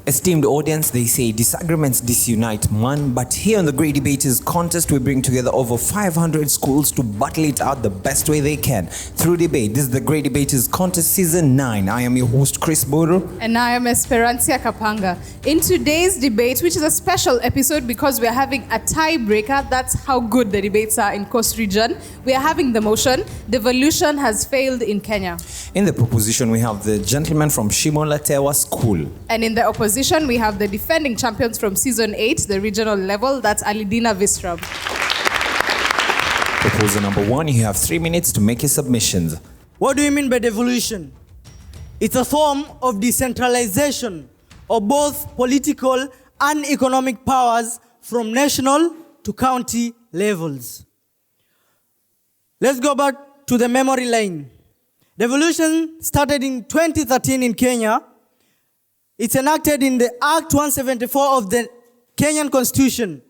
Esteemed audience, they say disagreements disunite man, but here on the Great Debaters Contest, we bring together over 500 schools to battle it out the best way they can through debate. This is the Great Debaters Contest Season 9. I am your host, Chris Buru. And I am Esperancia Kapanga. In today's debate, which is a special episode because we are having a tiebreaker, that's how good the debates are in Coast Region, we are having the motion, devolution has failed in Kenya. In the proposition, we have the gentleman from Shimo Tewa School. And in the opposition, we have the defending champions from Season 8, the regional level, that's Allidina Visram. Proposal number 1, you have 3 minutes to make your submissions. What do you mean by devolution? It's a form of decentralization of both political and economic powers from national to county levels. Let's go back to the memory lane. Devolution started in 2013 in Kenya. It's enacted in the Act 174 of the Kenyan Constitution,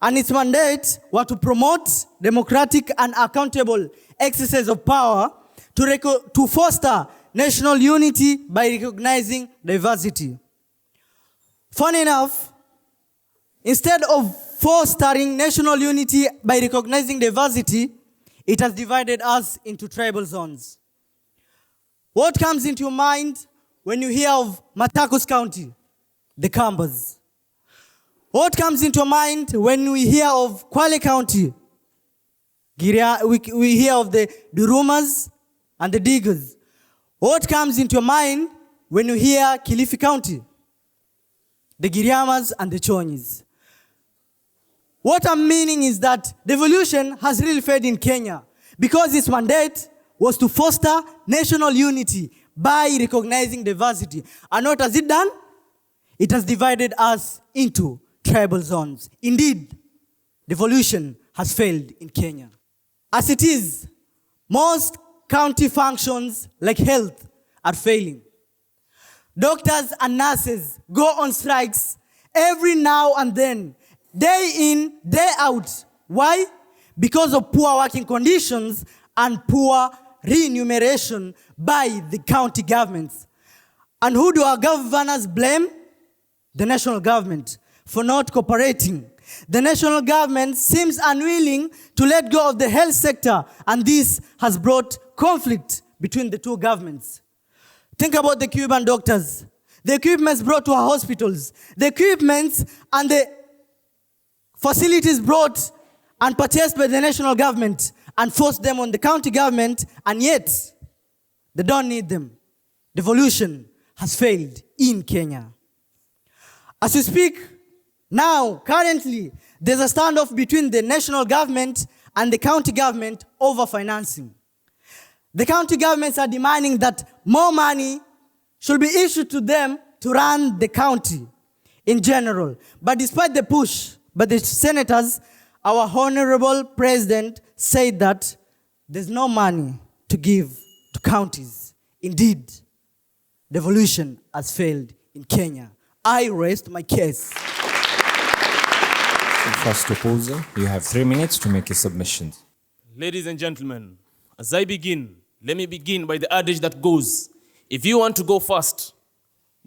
and its mandate was to promote democratic and accountable exercise of power to foster national unity by recognizing diversity. Funny enough, instead of fostering national unity by recognizing diversity, it has divided us into tribal zones. What comes into your mind when you hear of Machakos County? The Kambas. What comes into mind when we hear of Kwale County? We hear of the Durumas and the Diggers. What comes into your mind when you hear Kilifi County? The Giriamas and the Chonyis. What I'm meaning is that devolution has really failed in Kenya because its mandate was to foster national unity by recognizing diversity. And what has it done? It has divided us into tribal zones. Indeed, devolution has failed in Kenya. As it is, most county functions like health are failing. Doctors and nurses go on strikes every now and then, day in, day out. Why? Because of poor working conditions and poor remuneration by the county governments. And who do our governors blame? The national government for not cooperating. The national government seems unwilling to let go of the health sector, and this has brought conflict between the two governments. Think about the Cuban doctors, the equipments brought to our hospitals, the equipments and the facilities brought and purchased by the national government and forced them on the county government, and yet they don't need them. Devolution has failed in Kenya. As we speak now, currently, there's a standoff between the national government and the county government over financing. The county governments are demanding that more money should be issued to them to run the county in general. But despite the push by the senators, our honorable president said that there's no money to give to counties. Indeed, devolution has failed in Kenya. I rest my case. First proposal, you have 3 minutes to make your submissions. Ladies and gentlemen, as I begin, let me begin by the adage that goes, if you want to go fast,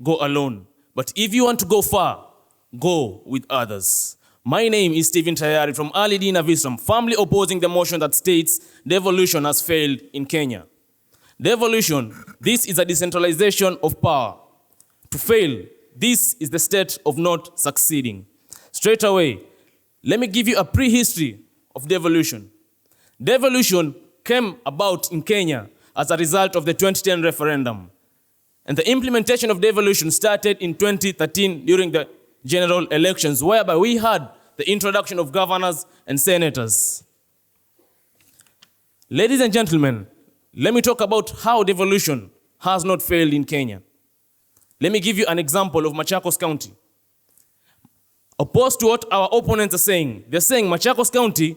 go alone. But if you want to go far, go with others. My name is Stephen Tayari from Allidina Visram, firmly opposing the motion that states devolution has failed in Kenya. Devolution, this is a decentralization of power. To fail, this is the state of not succeeding. Straight away, let me give you a prehistory of devolution. Devolution came about in Kenya as a result of the 2010 referendum. And the implementation of devolution started in 2013 during the general elections, whereby we had the introduction of governors and senators. Ladies and gentlemen, let me talk about how devolution has not failed in Kenya. Let me give you an example of Machakos County. Opposed to what our opponents are saying, they're saying Machakos County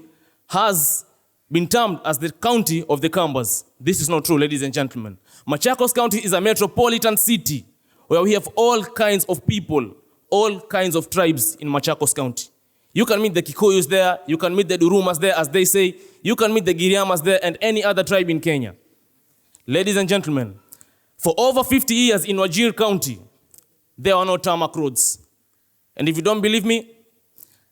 has been termed as the county of the Kambas. This is not true, ladies and gentlemen. Machakos County is a metropolitan city where we have all kinds of people, all kinds of tribes in Machakos County. You can meet the Kikuyus there, you can meet the Durumas there, as they say, you can meet the Giriamas there, and any other tribe in Kenya. Ladies and gentlemen, for over 50 years in Wajir County, there are no tarmac roads. And if you don't believe me,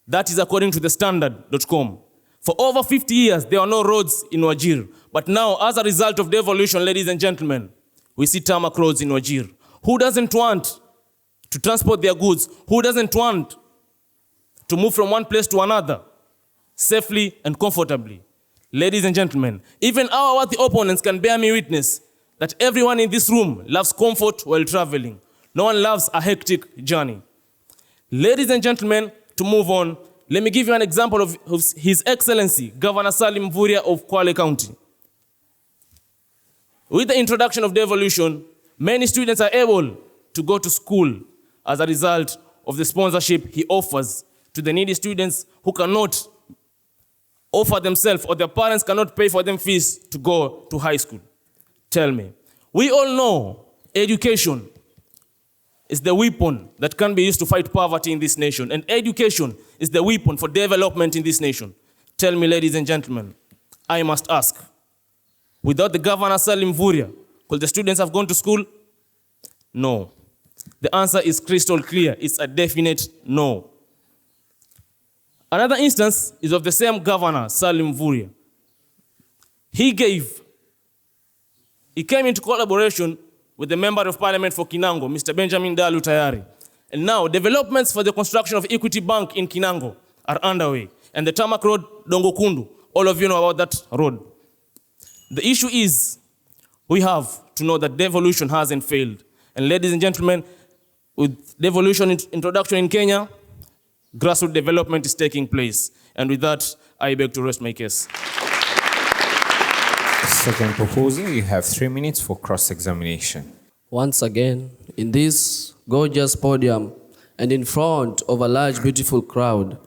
that is according to the standard.com. For over 50 years, there are no roads in Wajir. But now, as a result of devolution, ladies and gentlemen, we see tarmac roads in Wajir. Who doesn't want to transport their goods? Who doesn't want to move from one place to another safely and comfortably? Ladies and gentlemen, even our worthy opponents can bear me witness that everyone in this room loves comfort while traveling. No one loves a hectic journey. Ladies and gentlemen, to move on, let me give you an example of His Excellency, Governor Salim Mvurya of Kwale County. With the introduction of devolution, many students are able to go to school as a result of the sponsorship he offers to the needy students who cannot offer themselves or their parents cannot pay for them fees to go to high school. Tell me, we all know education is the weapon that can be used to fight poverty in this nation, and education is the weapon for development in this nation. Tell me, ladies and gentlemen, I must ask, without the Governor Salim Mvurya, could the students have gone to school? No. The answer is crystal clear. It's a definite no. Another instance is of the same Governor, Salim Mvurya. He came into collaboration with the Member of Parliament for Kinango, Mr. Benjamin Dalu Tayari. And now, developments for the construction of Equity Bank in Kinango are underway. And the tarmac road, Dongo Kundu, all of you know about that road. The issue is, we have to know that devolution hasn't failed. And ladies and gentlemen, with devolution introduction in Kenya, grassroots development is taking place. And with that, I beg to rest my case. Second proposal, you have 3 minutes for cross-examination. Once again, in this gorgeous podium and in front of a large, beautiful crowd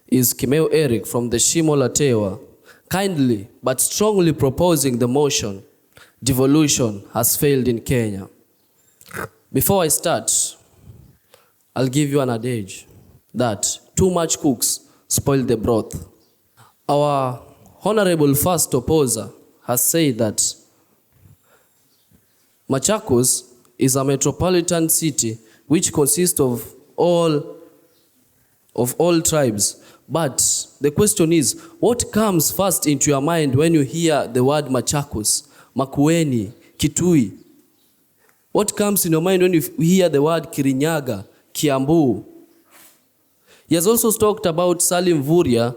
is Kimeu Eric from the Shimo Tewa, kindly but strongly proposing the motion, devolution has failed in Kenya. Before I start, I'll give you an adage that too much cooks spoil the broth. Our honorable first opposer has said that Machakos is a metropolitan city which consists of all tribes. But the question is, what comes first into your mind when you hear the word Machakos, Makueni, Kitui? What comes in your mind when you hear the word Kirinyaga, Kiambu? He has also talked about Salim Mvurya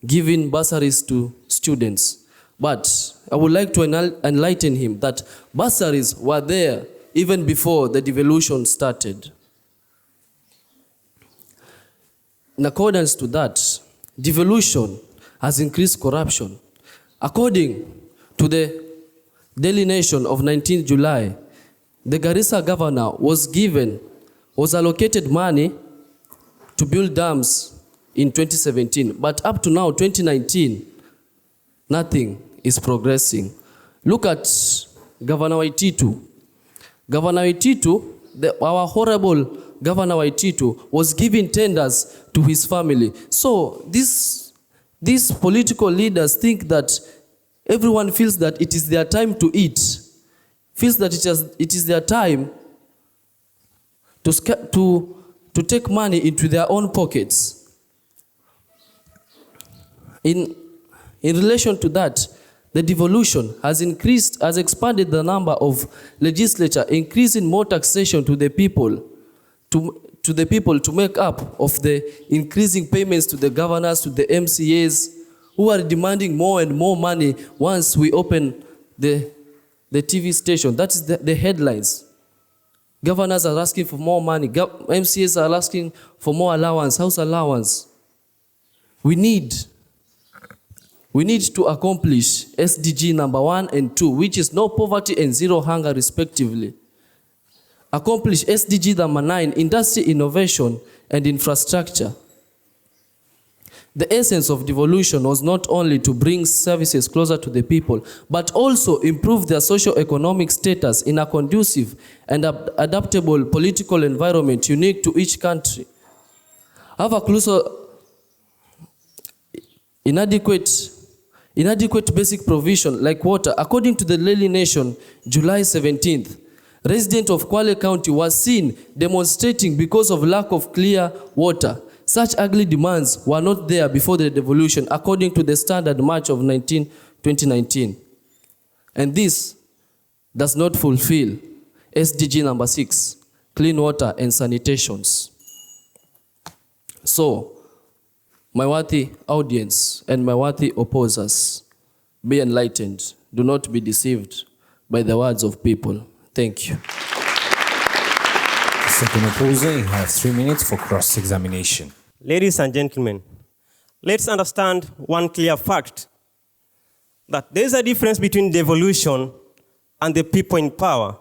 giving bursaries to students. But I would like to enlighten him that bursaries were there even before the devolution started. In accordance to that, devolution has increased corruption. According to the Daily Nation of 19th July, the Garissa governor was allocated money to build dams in 2017. But up to now, 2019, nothing is progressing. Look at Governor Waititu. Governor Waititu, our horrible Governor Waititu, was giving tenders to his family. So these political leaders think that everyone feels that it is their time to eat, feels that it is their time to take money into their own pockets. In relation to that, the devolution has expanded the number of legislature, increasing more taxation to the people, to make up of the increasing payments to the governors, to the MCAs, who are demanding more and more money once we open the TV station. That is the headlines. Governors are asking for more money. MCAs are asking for more allowance, house allowance. We need to accomplish SDG number 1 and 2, which is no poverty and zero hunger respectively. Accomplish SDG number 9, industry innovation and infrastructure. The essence of devolution was not only to bring services closer to the people, but also improve their socio-economic status in a conducive and adaptable political environment unique to each country. Have a closer inadequate basic provision like water. According to the Daily Nation, July 17th, resident of Kwale County was seen demonstrating because of lack of clear water. Such ugly demands were not there before the devolution, according to the Standard March of 2019. And this does not fulfill SDG number 6, clean water and sanitations. So, my worthy audience and my worthy opposers, be enlightened. Do not be deceived by the words of people. Thank you. Second opposer, you have 3 minutes for cross-examination. Ladies and gentlemen, let's understand one clear fact, that there is a difference between devolution and the people in power.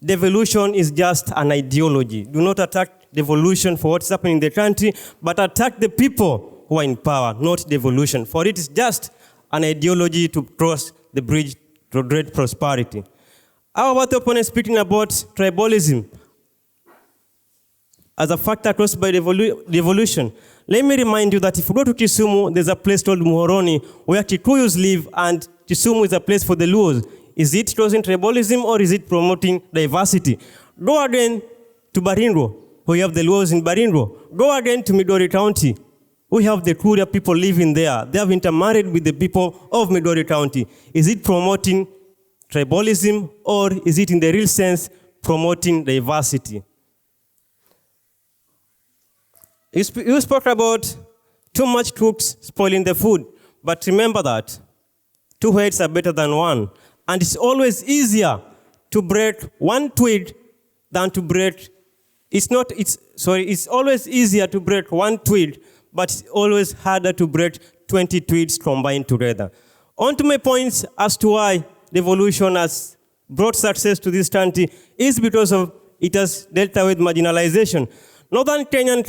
Devolution is just an ideology. Do not attack devolution for what's happening in the country, but attack the people who are in power, not devolution. For it is just an ideology to cross the bridge to great prosperity. How about the opponent speaking about tribalism as a factor caused by devolution? Let me remind you that if you go to Kisumu, there's a place called Muhoroni where Kikuyus live, and Kisumu is a place for the Luos. Is it causing tribalism or is it promoting diversity? Go again to Baringo, we have the Luos in Baringo. Go again to Midori County. We have the Kuria people living there. They have intermarried with the people of Midori County. Is it promoting tribalism or is it in the real sense promoting diversity? You spoke about too much cooks spoiling the food, but remember that 2 heads are better than 1. And it's always easier to break 1 twig than to break, it's always easier to break 1 twig, but it's always harder to break 20 twigs combined together. On to my points as to why devolution has brought success to this country is because of it has dealt with marginalization. Northern Kenyan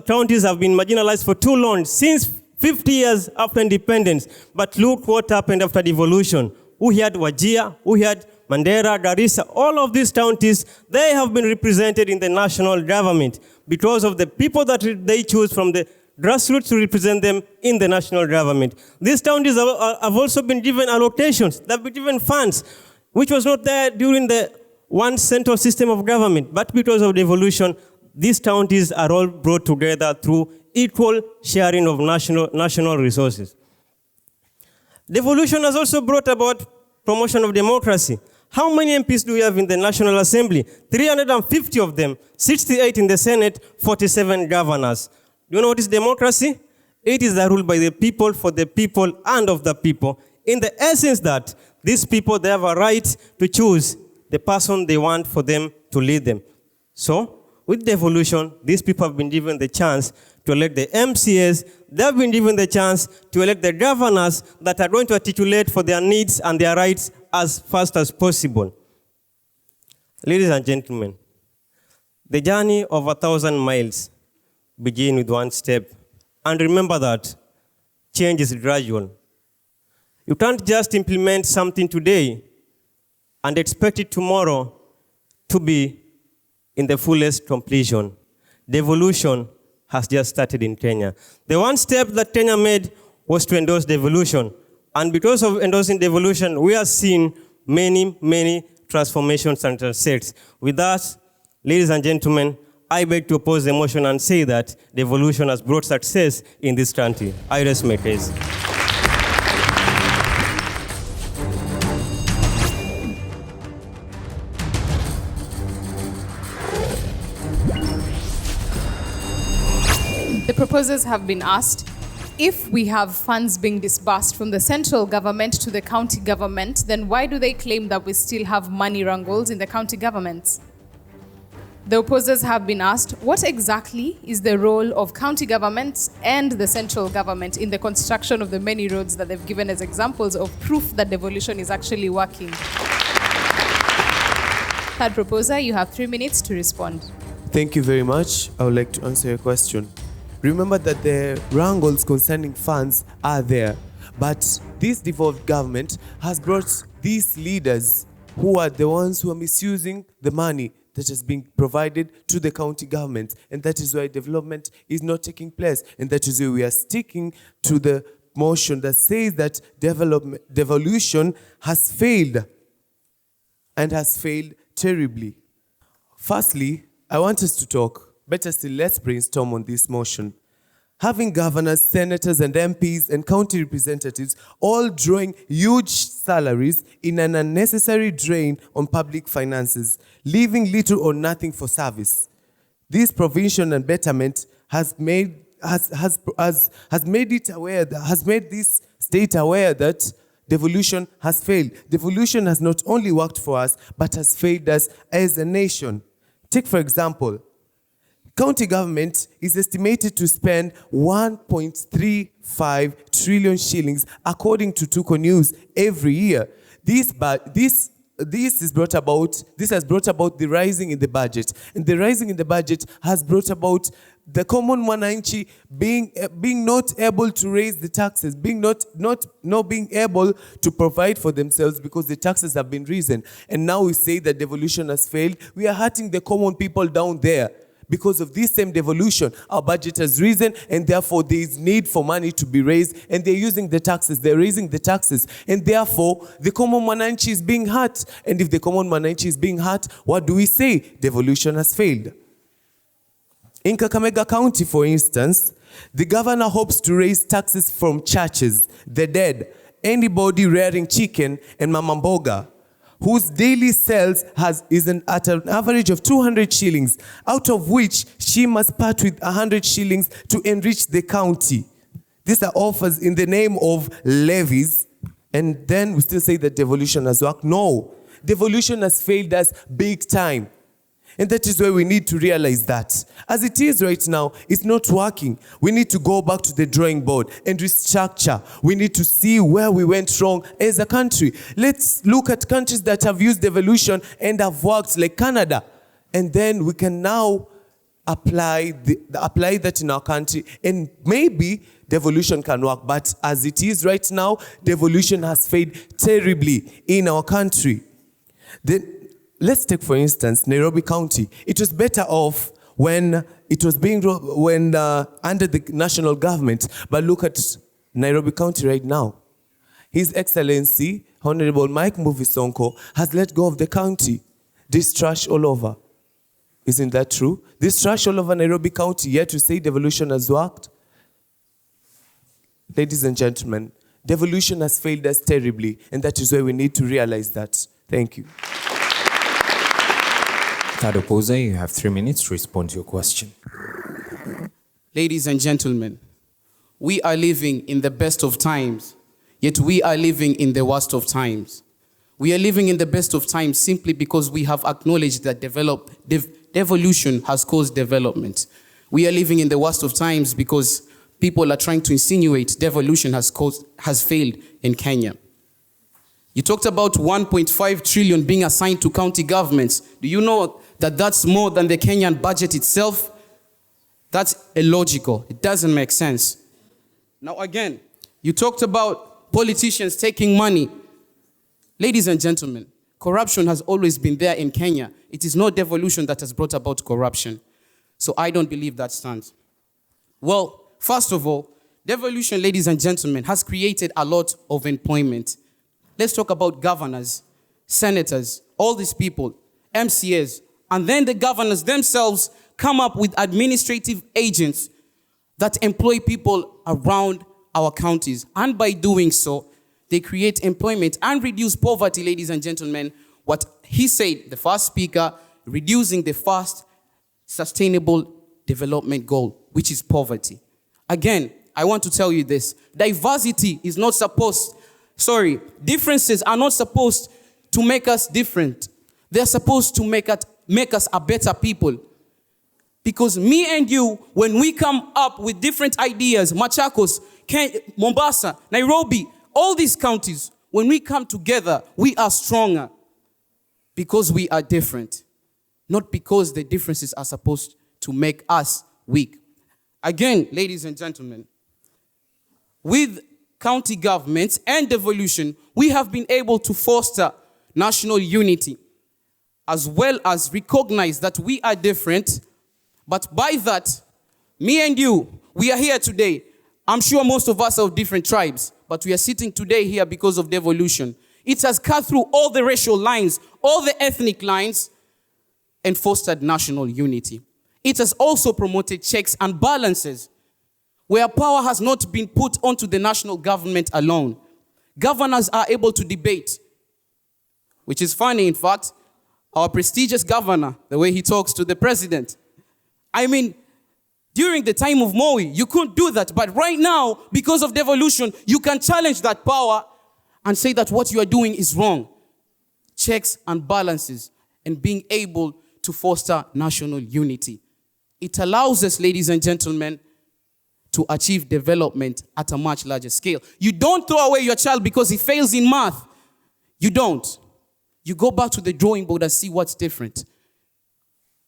counties have been marginalized for too long, since 50 years after independence. But look what happened after devolution. We had Wajir, we had Mandera, Garissa, all of these counties, they have been represented in the national government because of the people that they choose from the grassroots to represent them in the national government. These counties have also been given allocations, they've been given funds, which was not there during the one central system of government. But because of devolution, these counties are all brought together through equal sharing of national resources. Devolution has also brought about promotion of democracy. How many MPs do we have in the National Assembly? 350 of them, 68 in the Senate, 47 governors. Do you know what is democracy? It is the rule by the people, for the people, and of the people. In the essence that these people, they have a right to choose the person they want for them to lead them. So, with devolution, these people have been given the chance to elect the MCAs. They have been given the chance to elect the governors that are going to articulate for their needs and their rights as fast as possible. Ladies and gentlemen, the journey of 1,000 miles begins with 1 step. And remember that change is gradual. You can't just implement something today and expect it tomorrow to be in the fullest completion. Devolution has just started in Kenya. The 1 step that Kenya made was to endorse devolution. And because of endorsing devolution, we are seeing many transformations and transects. With that, ladies and gentlemen, I beg to oppose the motion and say that devolution has brought success in this country. I rest my case. The proposers have been asked, if we have funds being disbursed from the central government to the county government, then why do they claim that we still have money wrangles in the county governments? The opposers have been asked, what exactly is the role of county governments and the central government in the construction of the many roads that they've given as examples of proof that devolution is actually working? Third proposer, you have 3 minutes to respond. Thank you very much. I would like to answer your question. Remember that the wrangles concerning funds are there, but this devolved government has brought these leaders who are the ones who are misusing the money that has been provided to the county government, and that is why development is not taking place, and that is why we are sticking to the motion that says that devolution has failed, and has failed terribly. Firstly, I want us to talk. Better still, let's brainstorm on this motion. Having governors, senators, and MPs and county representatives all drawing huge salaries in an unnecessary drain on public finances, leaving little or nothing for service. This provision and betterment has made this state aware that devolution has failed. Devolution has not only worked for us, but has failed us as a nation. Take, for example, county government is estimated to spend 1.35 trillion shillings, according to Tuko News, every year. This has brought about the rising in the budget, and the rising in the budget has brought about the common mwananchi being not able to raise the taxes, not being able to provide for themselves because the taxes have been risen. And now we say that devolution has failed. We are hurting the common people down there. Because of this same devolution, our budget has risen, and therefore there is need for money to be raised, and they're using the taxes, they're raising the taxes, and therefore the common mwananchi is being hurt. And if the common mwananchi is being hurt, what do we say? Devolution has failed. In Kakamega County, for instance, the governor hopes to raise taxes from churches, the dead, anybody rearing chicken, and mama mboga, whose daily sales is at an average of 200 shillings, out of which she must part with 100 shillings to enrich the county. These are offers in the name of levies, and then we still say that devolution has worked. No, devolution has failed us big time. And that is why we need to realize that. As it is right now, it's not working. We need to go back to the drawing board and restructure. We need to see where we went wrong as a country. Let's look at countries that have used devolution and have worked, like Canada. And then we can now apply that in our country, and maybe devolution can work. But as it is right now, devolution has failed terribly in our country. Let's take, for instance, Nairobi County. It was better off when it was under the national government. But look at Nairobi County right now. His Excellency, Honorable Mike Mbuvi Sonko, has let go of the county. This trash all over. Isn't that true? This trash all over Nairobi County, yet to say devolution has worked? Ladies and gentlemen, devolution has failed us terribly, and that is why we need to realize that. Thank you. Third opposer, you have 3 minutes to respond to your question. Ladies and gentlemen, we are living in the best of times, yet we are living in the worst of times. We are living in the best of times simply because we have acknowledged that devolution has caused development. We are living in the worst of times because people are trying to insinuate devolution has failed in Kenya. You talked about 1.5 trillion being assigned to county governments. Do you know that that's more than the Kenyan budget itself? That's illogical. It doesn't make sense. Now again, you talked about politicians taking money. Ladies and gentlemen, corruption has always been there in Kenya. It is not devolution that has brought about corruption. So I don't believe that stands. Well, first of all, devolution, ladies and gentlemen, has created a lot of employment. Let's talk about governors, senators, all these people, MCAs, and then the governors themselves come up with administrative agents that employ people around our counties. And by doing so, they create employment and reduce poverty, ladies and gentlemen. What he said, the first speaker, reducing the first sustainable development goal, which is poverty. Again, I want to tell you this. Differences are not supposed to make us different. They're supposed to make us a better people. Because me and you, when we come up with different ideas, Machakos, Mombasa, Nairobi, all these counties, when we come together, we are stronger because we are different. Not because the differences are supposed to make us weak. Again, ladies and gentlemen, with county governments and devolution, we have been able to foster national unity, as well as recognize that we are different. But by that, me and you, we are here today. I'm sure most of us are of different tribes, but we are sitting today here because of devolution. It has cut through all the racial lines, all the ethnic lines, and fostered national unity. It has also promoted checks and balances, where power has not been put onto the national government alone. Governors are able to debate, which is funny, in fact. Our prestigious governor, the way he talks to the president. I mean, during the time of Moi, you couldn't do that. But right now, because of devolution, you can challenge that power and say that what you are doing is wrong. Checks and balances and being able to foster national unity. It allows us, ladies and gentlemen, to achieve development at a much larger scale. You don't throw away your child because he fails in math. You don't. You go back to the drawing board and see what's different.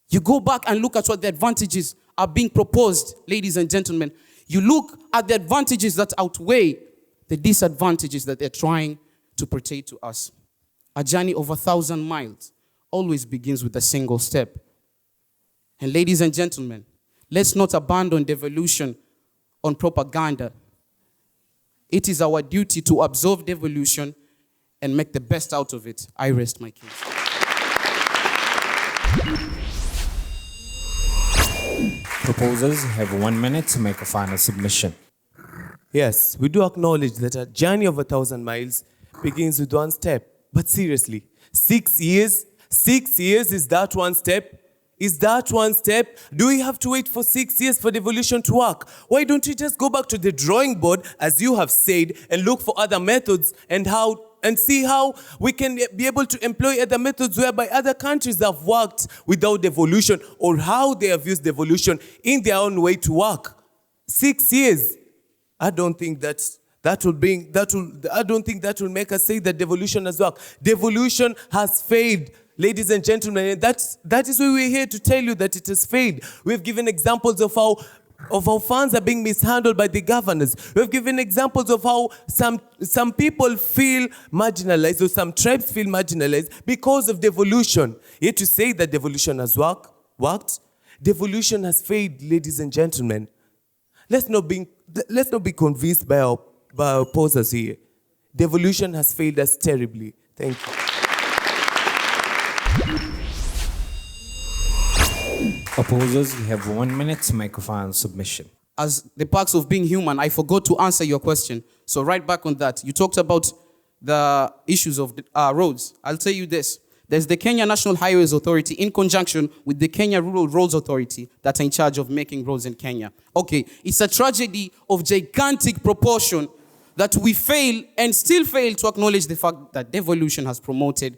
You go back and look at what the advantages are being proposed, ladies and gentlemen. You look at the advantages that outweigh the disadvantages that they're trying to portray to us. A journey of 1,000 miles always begins with a single step. And ladies and gentlemen, let's not abandon devolution on propaganda. It is our duty to observe devolution and make the best out of it. I rest my case. Proposers have 1 minute to make a final submission. Yes, we do acknowledge that a journey of 1,000 miles begins with one step. But seriously, 6 years? 6 years, is that one step? Is that one step? Do we have to wait for 6 years for devolution to work? Why don't we just go back to the drawing board, as you have said, and look for other methods and see how we can be able to employ other methods whereby other countries have worked without devolution, or how they have used devolution in their own way to work. 6 years. I don't think that will make us say that devolution has worked. Devolution has failed. Ladies and gentlemen, and that is why we're here to tell you that it has failed. We've given examples of how funds are being mishandled by the governors. We've given examples of how some people feel marginalized, or some tribes feel marginalized because of devolution. Yet to say that devolution has worked, devolution has failed, ladies and gentlemen. Let's not be convinced by our opposers here. Devolution has failed us terribly. Thank you. Opposers, you have 1 minute to make a final submission. As the perks of being human, I forgot to answer your question. So right back on that. You talked about the issues of roads. I'll tell you this. There's the Kenya National Highways Authority in conjunction with the Kenya Rural Roads Authority that are in charge of making roads in Kenya. Okay, it's a tragedy of gigantic proportion that we fail and still fail to acknowledge the fact that devolution has promoted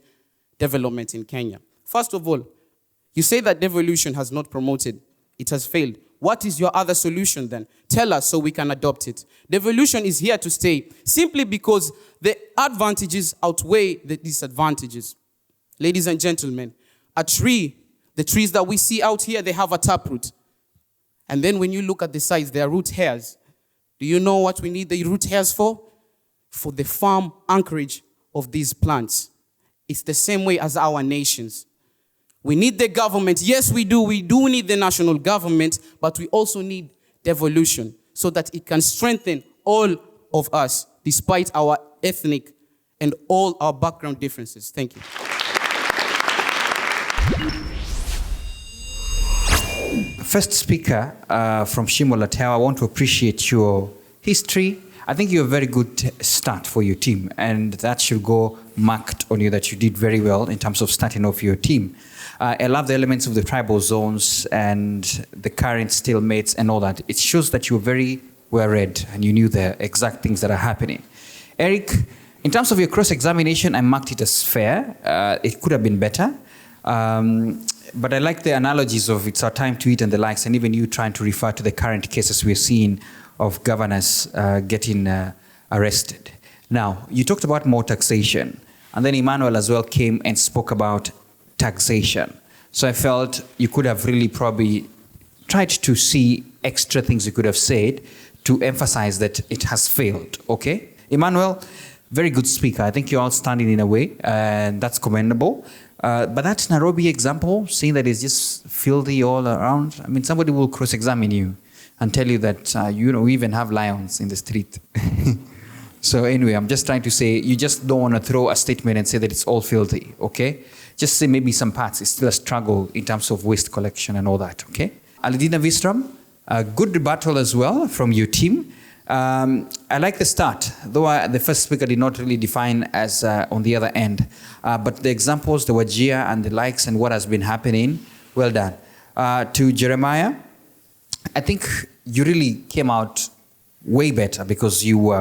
development in Kenya. First of all, you say that devolution has not promoted, it has failed. What is your other solution then? Tell us so we can adopt it. Devolution is here to stay simply because the advantages outweigh the disadvantages. Ladies and gentlemen, a tree, the trees that we see out here, they have a taproot. And then when you look at the sides, they are root hairs. Do you know what we need the root hairs for? For the firm anchorage of these plants. It's the same way as our nations. We need the government. Yes, we do. We do need the national government, but we also need devolution so that it can strengthen all of us despite our ethnic and all our background differences. Thank you. First speaker from Shimo, Tewa, I want to appreciate your history. I think you're a very good start for your team, and that should go marked on you that you did very well in terms of starting off your team. I love the elements of the tribal zones and the current stalemates and all that. It shows that you're very well read and you knew the exact things that are happening. Eric, in terms of your cross-examination, I marked it as fair. It could have been better. But I like the analogies of it's our time to eat and the likes, and even you trying to refer to the current cases we're seeing of governors getting arrested. Now, you talked about more taxation, and then Emmanuel as well came and spoke about taxation. So I felt you could have really probably tried to see extra things you could have said to emphasize that it has failed, okay? Emmanuel, very good speaker. I think you're outstanding in a way, and that's commendable. But that Nairobi example, seeing that it's just filthy all around, I mean, somebody will cross-examine you and tell you that, we even have lions in the street. So anyway, I'm just trying to say, you just don't want to throw a statement and say that it's all filthy, okay? Just say maybe some parts, it's still a struggle in terms of waste collection and all that, okay? Allidina, Visram, a good rebuttal as well from your team. I like the start, though the first speaker did not really define as on the other end. But the examples, the wajia and the likes and what has been happening, well done. To Jeremiah, I think you really came out way better because you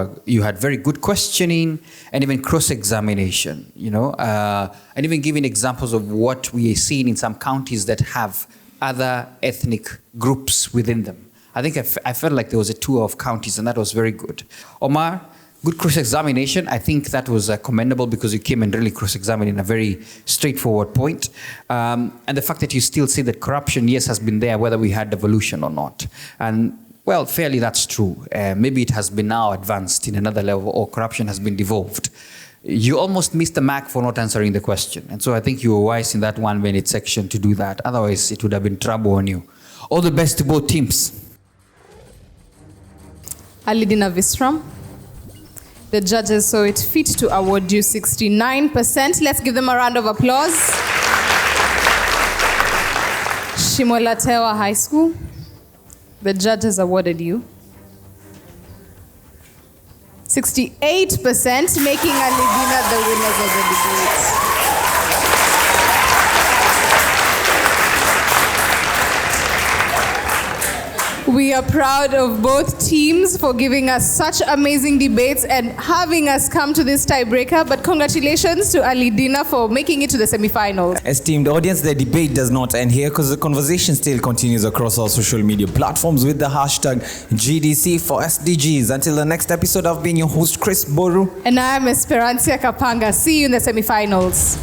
had very good questioning and even cross-examination, and even giving examples of what we are seeing in some counties that have other ethnic groups within them. I think I felt like there was a tour of counties, and that was very good. Omar, good cross-examination. I think that was commendable because you came and really cross-examined in a very straightforward point. And the fact that you still say that corruption, yes, has been there, whether we had devolution or not. And well, fairly that's true. Maybe it has been now advanced in another level, or corruption has been devolved. You almost missed the mark for not answering the question. And so I think you were wise in that 1 minute section to do that. Otherwise, it would have been trouble on you. All the best to both teams. Allidina, Visram. The judges saw it fit to award you 69%. Let's give them a round of applause. Shimo Tewa High School. The judges awarded you 68%, making Allidina the winners of the debate. We are proud of both teams for giving us such amazing debates and having us come to this tiebreaker. But congratulations to Allidina for making it to the semifinals. Esteemed audience, the debate does not end here because the conversation still continues across our social media platforms with the hashtag GDC for SDGs. Until the next episode, I've been your host, Chris Boru. And I am Esperanza Kapanga. See you in the semifinals.